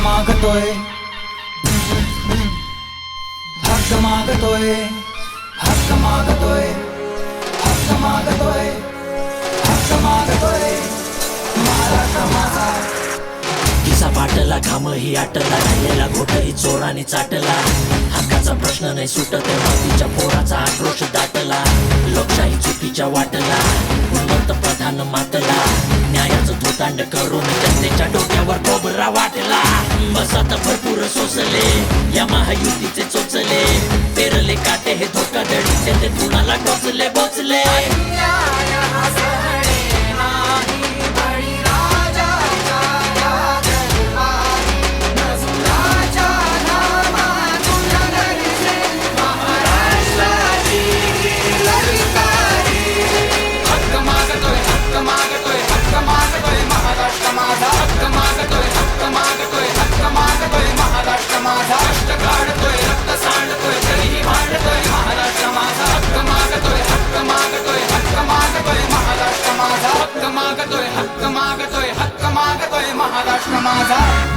मागतोय, हक्क मागतोय, हक्क मागतोय, हक्क मागतोय, हक्क मागतोय, महाराष्ट्र माझा. तिचा पाटला घामही आटला, राहिलेला घोटही चोराने चाटला. हक्काचा प्रश्न नाही सुटत तिच्या पोराचा आक्रोश दाटला. लोकशाही चुकीच्या वाटला, उन्मत्त प्रधान मातला. न्यायाचं धोतांड करून जनतेच्या डोक्यावर कोबरा वाटला. मसात भरपूर सोसले या महायुतीचे चोचले. पेरले काटे हे धोकादडीचे, ते कुणाला टोचले बोचले.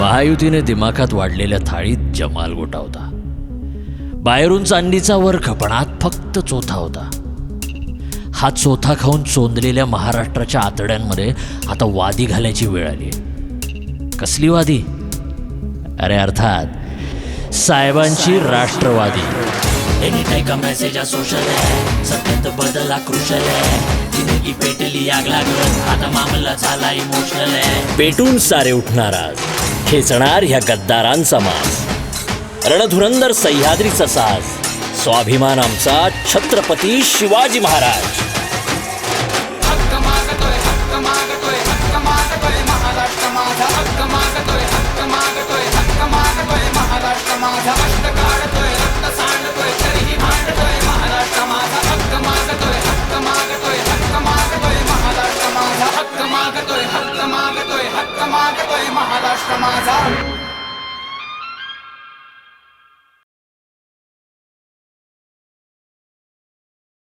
महायुतीने दिमाखात वाढलेल्या थाळीत जमाल गोटा होता. बाहेरून चांदीचा वर खपणात फक्त चोथा होता. हा चोथा खाऊन चोंदलेल्या महाराष्ट्राच्या आतड्यांमध्ये आता वादी घालायची वेळ आली. कसली वादी? अरे अर्थात साहेबांची राष्ट्रवादी. एनी टाइम का मेसेज सोशल है, सत्यात बदल क्रुशल है. जिंदगी पेटली आग लागत, आता मामला झाला इमोशनल है. पेटून सारे उठणार आज, खेचणार ह्या गद्दारांचा मास. रणधुरंदर सह्याद्रीचा साज, स्वाभिमान आमचा छत्रपती शिवाजी महाराज.